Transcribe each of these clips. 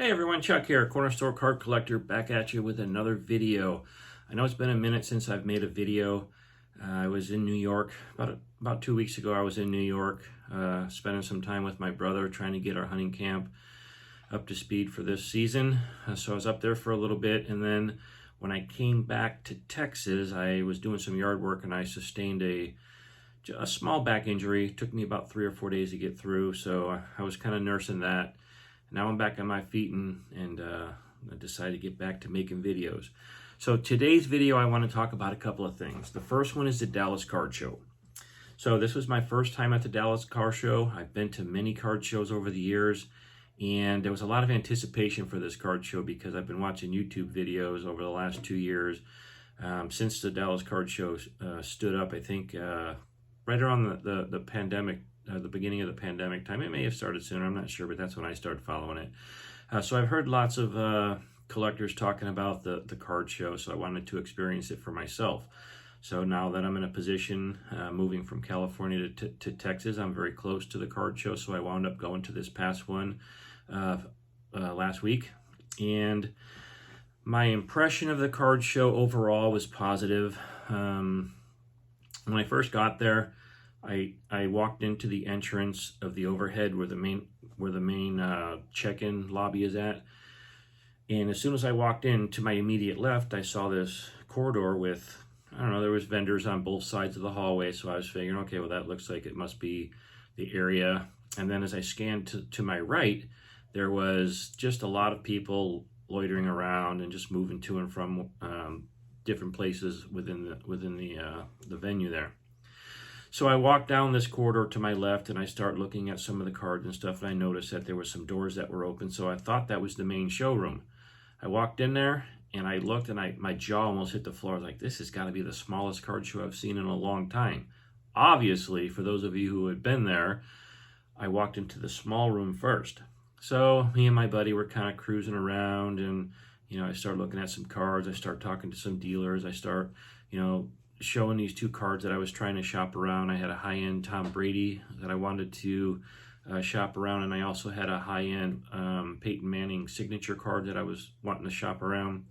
Hey everyone, Chuck here, Corner Store Card Collector, back at you with another video. I know it's been a minute since I've made a video. I was in New York, about 2 weeks ago I was in New York, spending some time with my brother trying to get our hunting camp up to speed for this season. So I was up there for a little bit, and then when I came back to Texas, I was doing some yard work and I sustained a small back injury. It took me about 3 or 4 days to get through, so I was kind of nursing that. Now I'm back on my feet and I decided to get back to making videos. So today's video, I want to talk about a couple of things. The first one is the Dallas Card Show. So this was my first time at the Dallas Card Show. I've been to many card shows over the years, and there was a lot of anticipation for this card show because I've been watching YouTube videos over the last 2 years since the Dallas Card Show stood up, I think, right around the pandemic, the beginning of the pandemic time. It may have started sooner, I'm not sure, but that's when I started following it. So I've heard lots of collectors talking about the card show, so I wanted to experience it for myself. So now that I'm in a position moving from California to Texas, I'm very close to the card show, so I wound up going to this past one last week. And my impression of the card show overall was positive. When I first got there, I walked into the entrance of the overhead where the main check-in lobby is at, and as soon as I walked in, to my immediate left, I saw this corridor with, I don't know, there was vendors on both sides of the hallway, so I was figuring, okay, well that looks like it must be the area. And then as I scanned to my right, there was just a lot of people loitering around and just moving to and from different places within the venue there. So I walked down this corridor to my left and I start looking at some of the cards and stuff, and I noticed that there were some doors that were open, so I thought that was the main showroom. I walked in there and I looked and my jaw almost hit the floor. I was like, this has got to be the smallest card show I've seen in a long time. Obviously, for those of you who had been there, I walked into the small room first. So me and my buddy were kind of cruising around, and I start looking at some cards, I start talking to some dealers, I start, showing these two cards that I was trying to shop around. I had a high-end Tom Brady that I wanted to shop around, and I also had a high-end Peyton Manning signature card that I was wanting to shop around.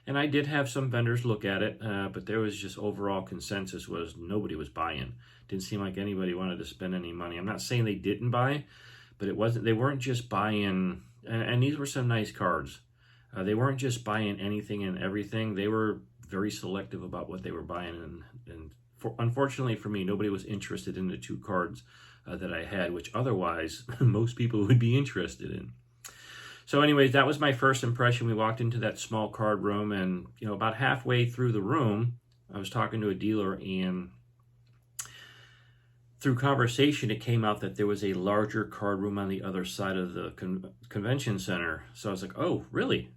And I did have some vendors look at it, but there was just overall consensus was nobody was buying. Didn't seem like anybody wanted to spend any money. I'm not saying they didn't buy, but they weren't just buying, and these were some nice cards. They weren't just buying anything and everything. They were very selective about what they were buying, and unfortunately for me, nobody was interested in the two cards that I had, which otherwise most people would be interested in. So anyways, that was my first impression. We walked into that small card room, and about halfway through the room, I was talking to a dealer, and through conversation, it came out that there was a larger card room on the other side of the convention center. So I was like, oh, really?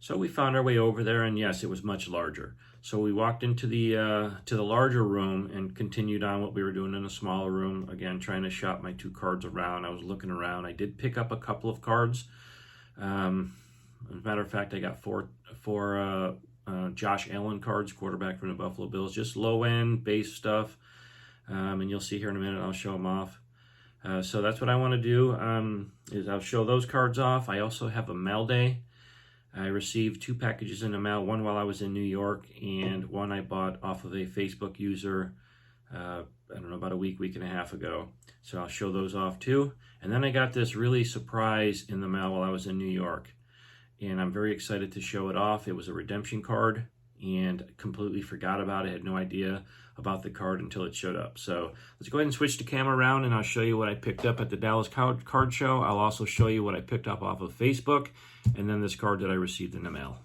So we found our way over there, and yes, it was much larger. So we walked into the larger room and continued on what we were doing in a smaller room. Again, trying to shop my two cards around. I was looking around. I did pick up a couple of cards. As a matter of fact, I got four Josh Allen cards, quarterback from the Buffalo Bills. Just low-end base stuff. And you'll see here in a minute, I'll show them off. So that's what I want to do, is I'll show those cards off. I also have a mail day. I received 2 packages in the mail, one while I was in New York, and one I bought off of a Facebook user, I don't know, about a week and a half ago. So I'll show those off too. And then I got this really surprise in the mail while I was in New York, and I'm very excited to show it off. It was a redemption card, and completely forgot about it. I had no idea about the card until it showed up. So let's go ahead and switch the camera around, and I'll show you what I picked up at the Dallas Card Show. I'll also show you what I picked up off of Facebook, and then this card that I received in the mail.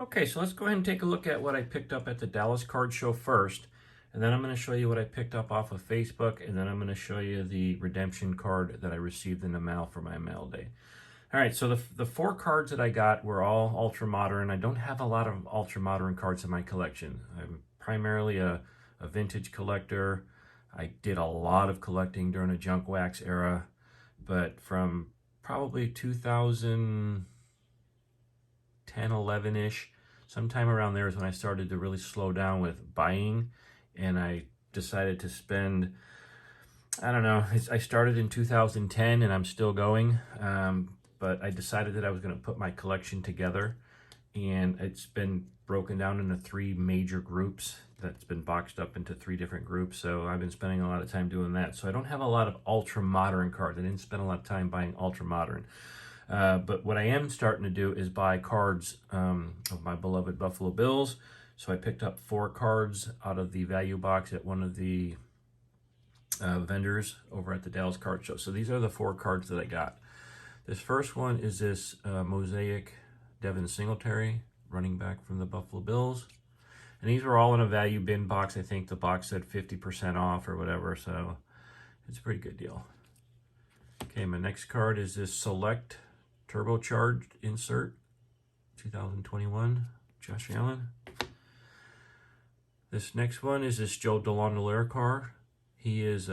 Okay, so let's go ahead and take a look at what I picked up at the Dallas Card Show first, and then I'm going to show you what I picked up off of Facebook, and then I'm going to show you the redemption card that I received in the mail for my mail day. All right, so the 4 cards that I got were all ultra modern. I don't have a lot of ultra modern cards in my collection. I'm primarily a vintage collector. I did a lot of collecting during the junk wax era, but from probably 2010, 11-ish, sometime around there is when I started to really slow down with buying, and I decided to spend, I don't know, I started in 2010 and I'm still going. but I decided that I was going to put my collection together, and it's been broken down into 3 major groups. That's been boxed up into 3 different groups, so I've been spending a lot of time doing that. So I don't have a lot of ultra modern cards. I didn't spend a lot of time buying ultra modern. But what I am starting to do is buy cards of my beloved Buffalo Bills. So I picked up 4 cards out of the value box at one of the vendors over at the Dallas Card Show. So these are the 4 cards that I got. This first one is this Mosaic Devin Singletary, running back from the Buffalo Bills. And these were all in a value bin box. I think the box said 50% off or whatever, so it's a pretty good deal. Okay, my next card is this Select Turbocharged Insert 2021, Josh Allen. This next one is this Joe DeLongdelaire card. He is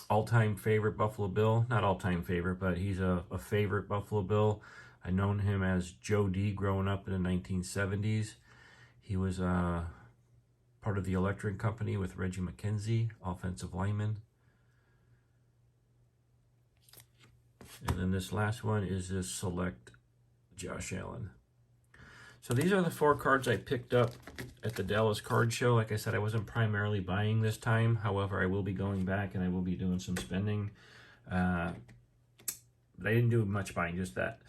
all-time favorite Buffalo Bill. Not all-time favorite, but he's a favorite Buffalo Bill. I known him as Joe D growing up in the 1970s. He was part of the Electric Company with Reggie McKenzie, offensive lineman. And then this last one is this Select Josh Allen. So these are the 4 cards I picked up at the Dallas Card Show. Like I said, I wasn't primarily buying this time. However, I will be going back and I will be doing some spending. But I didn't do much buying, just that.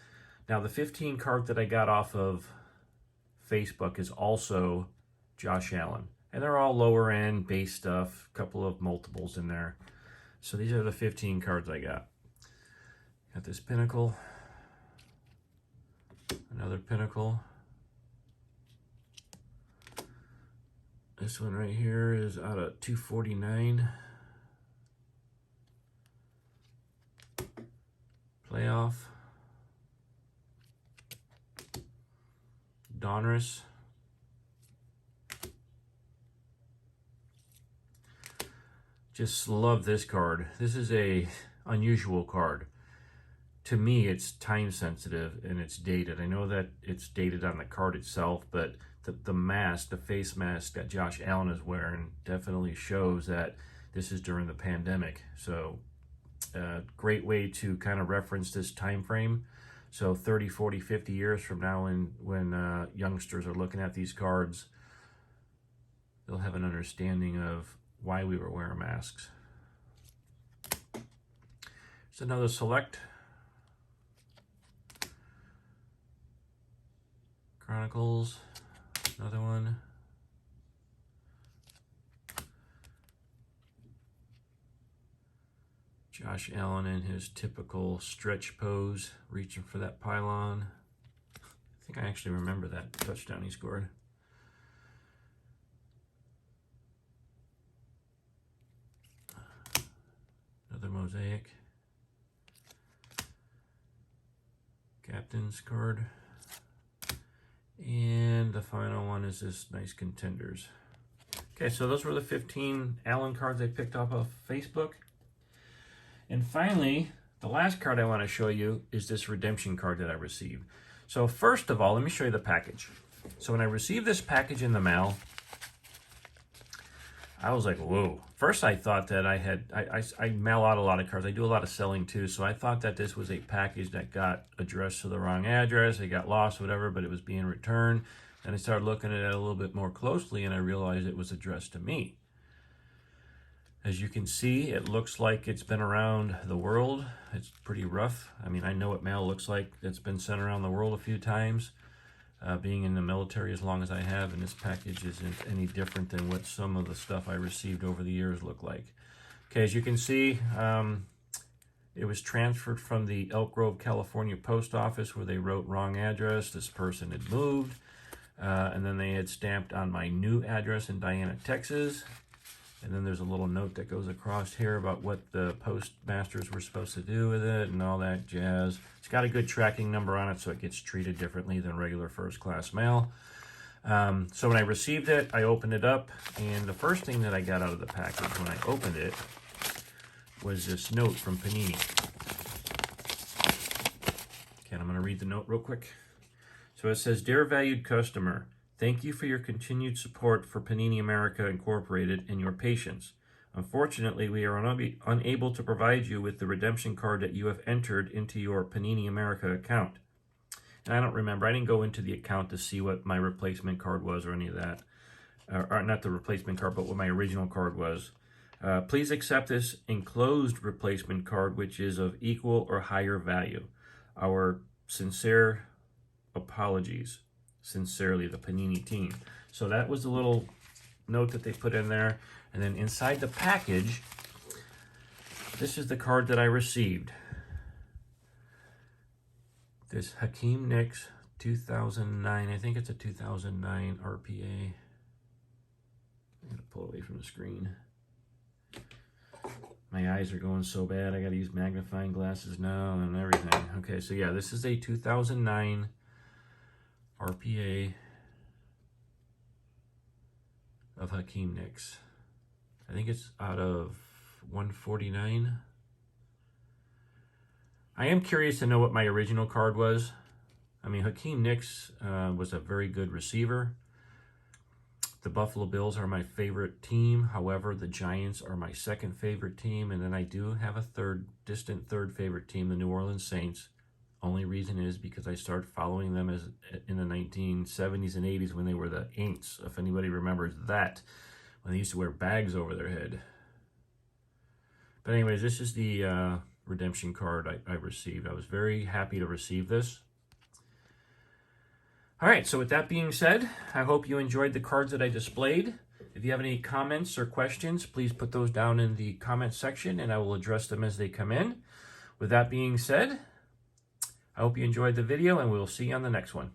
Now, the 15 card that I got off of Facebook is also Josh Allen. And they're all lower end, base stuff, a couple of multiples in there. So these are the 15 cards I got. Got this Pinnacle, another Pinnacle. This one right here is out of 249. Playoff. Donruss. Just love this card. This is a unusual card. To me, it's time sensitive and it's dated. I know that it's dated on the card itself, but the mask, the face mask that Josh Allen is wearing definitely shows that this is during the pandemic. So great way to kind of reference this time frame. So 30, 40, 50 years from now, when youngsters are looking at these cards, they'll have an understanding of why we were wearing masks. It's another Select Chronicles, another one. Josh Allen in his typical stretch pose, reaching for that pylon. I think I actually remember that touchdown he scored. Another Mosaic. Captain's card. And the final one is this nice Contenders. Okay, so those were the 15 Allen cards I picked up off Facebook. And finally, the last card I want to show you is this redemption card that I received. So first of all, let me show you the package. So when I received this package in the mail, I was like, whoa. First I thought that I mail out a lot of cards. I do a lot of selling too. So I thought that this was a package that got addressed to the wrong address. It got lost, whatever, but it was being returned. And I started looking at it a little bit more closely and I realized it was addressed to me. As you can see, it looks like it's been around the world. It's pretty rough. I mean, I know what mail looks like. It's been sent around the world a few times, being in the military as long as I have, and this package isn't any different than what some of the stuff I received over the years look like. Okay, as you can see, it was transferred from the Elk Grove, California post office where they wrote wrong address. This person had moved, and then they had stamped on my new address in Diana, Texas. And then there's a little note that goes across here about what the postmasters were supposed to do with it and all that jazz. It's got a good tracking number on it, so it gets treated differently than regular first-class mail. So when I received it, I opened it up, and the first thing that I got out of the package when I opened it was this note from Panini. Okay, I'm going to read the note real quick. So it says, "Dear valued customer, thank you for your continued support for Panini America Incorporated and your patience. Unfortunately, we are unable to provide you with the redemption card that you have entered into your Panini America account. And I don't remember. I didn't go into the account to see what my replacement card was or any of that. Or not the replacement card, but what my original card was. Please accept this enclosed replacement card, which is of equal or higher value. Our sincere apologies. Sincerely, the Panini team. So that was the little note that they put in there. And then inside the package, this is the card that I received. This Hakeem Nicks 2009. I think it's a 2009 RPA. I'm going to pull away from the screen. My eyes are going so bad. I got to use magnifying glasses now and everything. Okay, so yeah, this is a 2009 RPA of Hakeem Nicks. I think it's out of 149. I am curious to know what my original card was. I mean, Hakeem Nicks was a very good receiver. The Buffalo Bills are my favorite team. However, the Giants are my second favorite team. And then I do have a distant third favorite team, the New Orleans Saints. Only reason is because I started following them in the 1970s and 80s when they were the Aints, if anybody remembers that, when they used to wear bags over their head. But anyways, this is the redemption card I received. I was very happy to receive this. All right, so with that being said, I hope you enjoyed the cards that I displayed. If you have any comments or questions, please put those down in the comment section and I will address them as they come in. With that being said, I hope you enjoyed the video and we'll see you on the next one.